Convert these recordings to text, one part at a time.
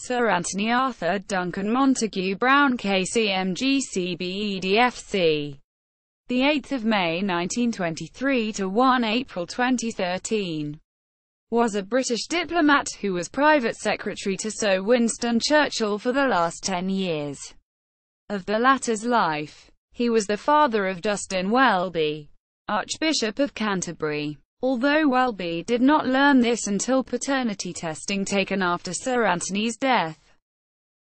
Sir Anthony Arthur Duncan Montague Browne KCMG CBEDFC. The 8th of May 1923 to 1 April 2013. Was a British diplomat who was private secretary to Sir Winston Churchill for the last 10 years of the latter's life. He was the father of Justin Welby, Archbishop of Canterbury. Although Welby did not learn this until paternity testing taken after Sir Anthony's death.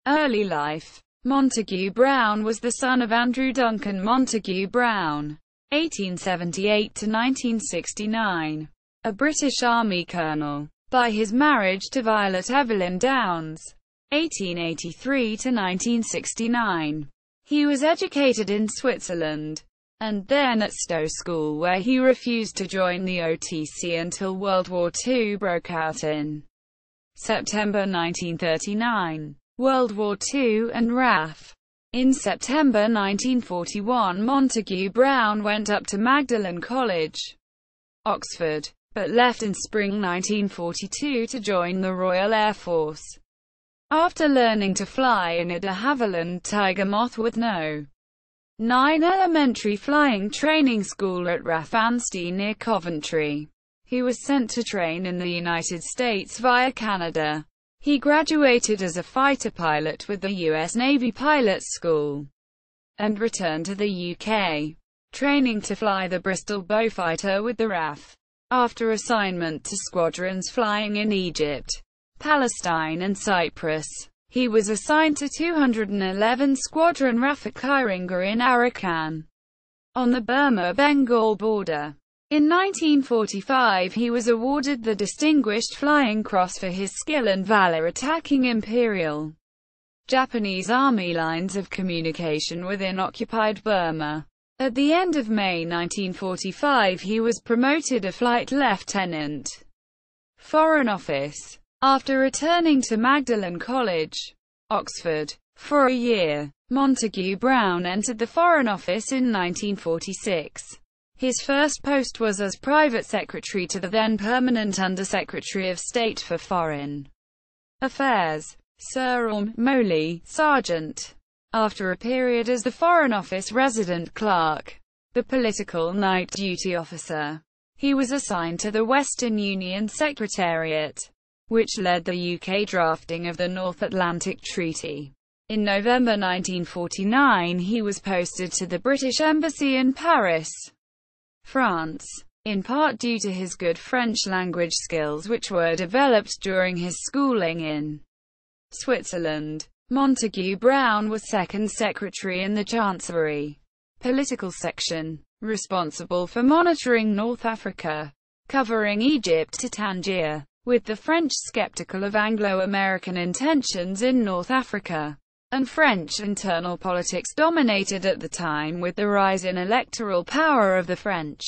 Early life. Montague Browne was the son of Andrew Duncan Montague Browne, 1878–1969, a British Army colonel, by his marriage to Violet Evelyn Downes, 1883–1969. He was educated in Switzerland, and then at Stowe School, where he refused to join the OTC until World War II broke out in September 1939. World War II and RAF. In September 1941, Montague Browne went up to Magdalen College, Oxford, but left in spring 1942 to join the Royal Air Force. After learning to fly in a de Havilland Tiger Moth with No. 9 elementary flying training school at RAF Anstey near Coventry, he was sent to train in the United States via Canada. He graduated as a fighter pilot with the U.S. Navy Pilots School, and returned to the UK, training to fly the Bristol Beaufighter with the RAF. After assignment to squadrons flying in Egypt, Palestine and Cyprus, he was assigned to 211 Squadron RAF at Kiringa in Arakan, on the Burma-Bengal border. In 1945 he was awarded the Distinguished Flying Cross for his skill and valor attacking Imperial Japanese Army lines of communication within occupied Burma. At the end of May 1945 he was promoted a flight lieutenant. Foreign Office. After returning to Magdalen College, Oxford, for a year, Montague Browne entered the Foreign Office in 1946. His first post was as private secretary to the then permanent Under-Secretary of State for Foreign Affairs, Sir Moley Sargent. After a period as the Foreign Office resident clerk, the political night duty officer, he was assigned to the Western Union Secretariat, which led the UK drafting of the North Atlantic Treaty. In November 1949 he was posted to the British Embassy in Paris, France, in part due to his good French language skills which were developed during his schooling in Switzerland. Montague Browne was second secretary in the Chancery political section, responsible for monitoring North Africa, covering Egypt to Tangier, with the French skeptical of Anglo-American intentions in North Africa, and French internal politics dominated at the time with the rise in electoral power of the French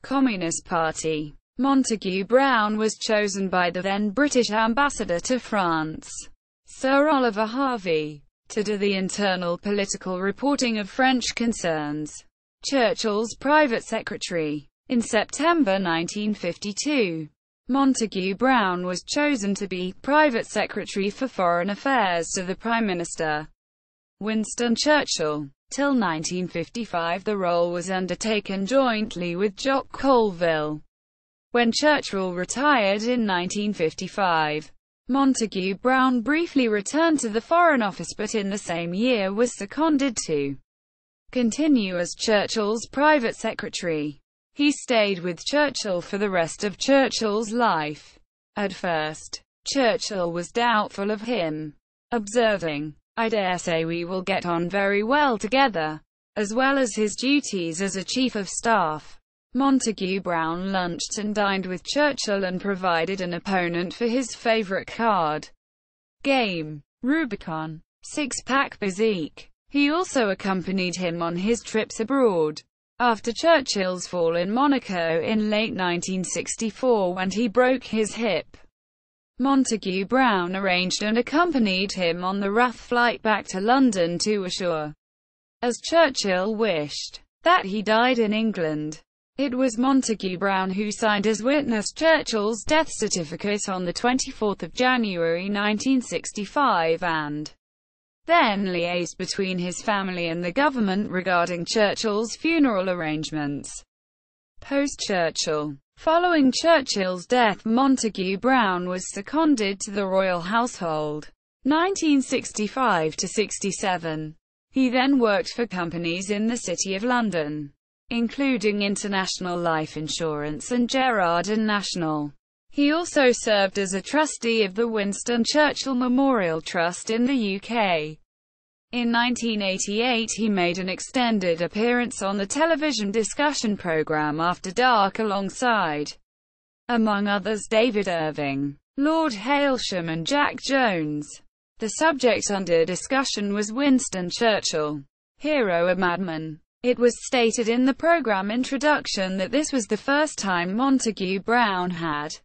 Communist Party. Montague Browne was chosen by the then British ambassador to France, Sir Oliver Harvey, to do the internal political reporting of French concerns. Churchill's private secretary. In September 1952, Montague Browne was chosen to be Private Secretary for Foreign Affairs to the Prime Minister, Winston Churchill. Till 1955 the role was undertaken jointly with Jock Colville. When Churchill retired in 1955, Montague Browne briefly returned to the Foreign Office but in the same year was seconded to continue as Churchill's private secretary. He stayed with Churchill for the rest of Churchill's life. At first, Churchill was doubtful of him, observing, "I dare say we will get on very well together," as well as his duties as a chief of staff. Montague Browne lunched and dined with Churchill and provided an opponent for his favorite card game, Rubicon, Six-Pack Bezique. He also accompanied him on his trips abroad. After Churchill's fall in Monaco in late 1964 when he broke his hip, Montague Browne arranged and accompanied him on the RAF flight back to London to assure, as Churchill wished, that he died in England. It was Montague Browne who signed as witness Churchill's death certificate on the 24th of January 1965 and then liaised between his family and the government regarding Churchill's funeral arrangements. Post-Churchill. Following Churchill's death, Montague Browne was seconded to the royal household. 1965 to 67. He then worked for companies in the City of London, including International Life Insurance and Gerard and National. He also served as a trustee of the Winston Churchill Memorial Trust in the UK. In 1988 he made an extended appearance on the television discussion programme After Dark alongside, among others, David Irving, Lord Hailsham and Jack Jones. The subject under discussion was Winston Churchill, hero or madman. It was stated in the programme introduction that this was the first time Montague Browne had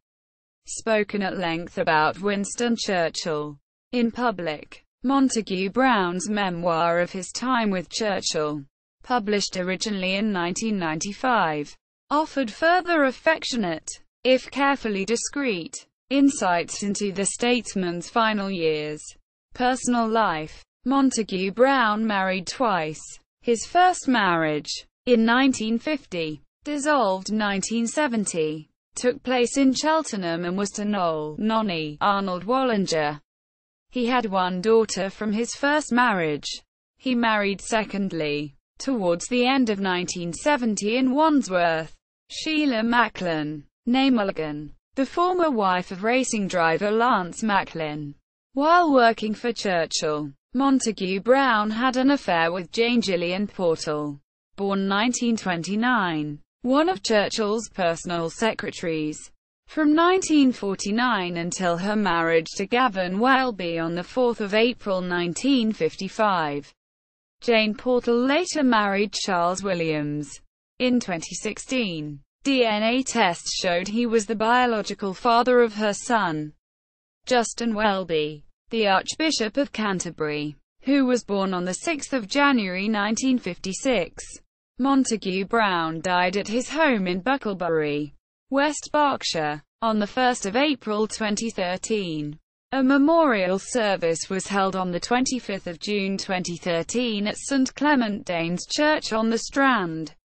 spoken at length about Winston Churchill in public. Montague Browne's memoir of his time with Churchill, published originally in 1995, offered further affectionate, if carefully discreet, insights into the statesman's final years. Personal life. Montague Browne married twice. His first marriage, in 1950, dissolved 1970, took place in Cheltenham and was to Noel "Nonny" Arnold Wallinger. He had one daughter from his first marriage. He married secondly, towards the end of 1970 in Wandsworth, Sheila Macklin, née Mulligan, the former wife of racing driver Lance Macklin. While working for Churchill, Montague Browne had an affair with Jane Gillian Portal, born 1929, one of Churchill's personal secretaries, from 1949 until her marriage to Gavin Welby on 4 April 1955. Jane Portal later married Charles Williams. In 2016, DNA tests showed he was the biological father of her son, Justin Welby, the Archbishop of Canterbury, who was born on 6 January 1956. Montague Browne died at his home in Bucklebury, West Berkshire, on 1 April 2013. A memorial service was held on 25 June 2013 at St Clement Danes Church on the Strand,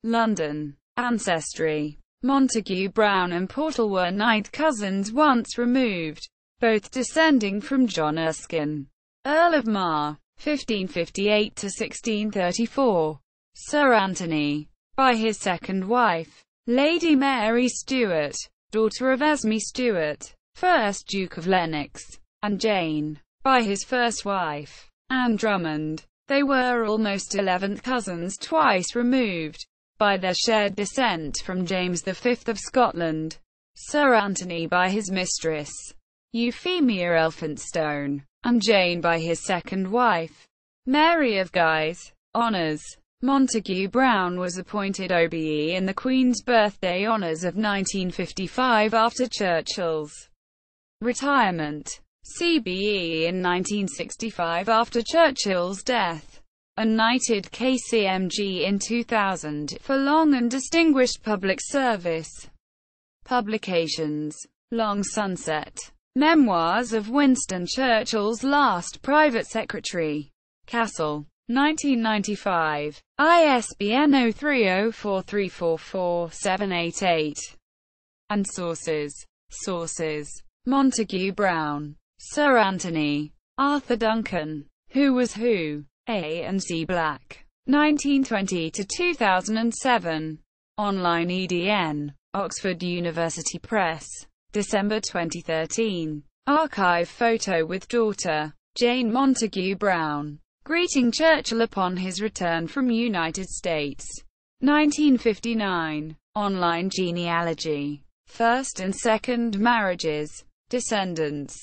London. Ancestry. Montague Browne and Portal were ninth cousins once removed, both descending from John Erskine, Earl of Mar, 1558 to 1634. Sir Anthony, by his second wife, Lady Mary Stuart, daughter of Esme Stuart, 1st Duke of Lennox, and Jane, by his first wife, Anne Drummond. They were almost 11th cousins twice removed, by their shared descent from James V of Scotland. Sir Anthony by his mistress, Euphemia Elphinstone, and Jane by his second wife, Mary of Guise. Honours. Montague Browne was appointed OBE in the Queen's Birthday Honours of 1955 after Churchill's retirement, CBE in 1965 after Churchill's death, and knighted KCMG in 2000 for long and distinguished public service. Publications. Long Sunset. Memoirs of Winston Churchill's Last Private Secretary. Castle. 1995. ISBN 0304344788. And sources. Sources. Montague Browne. Sir Anthony. Arthur Duncan. Who Was Who? A and C Black. 1920 to 2007. Online EDN. Oxford University Press. December 2013. Archive photo with daughter, Jane Montague Browne, greeting Churchill upon his return from United States. 1959. Online genealogy. First and second marriages. Descendants.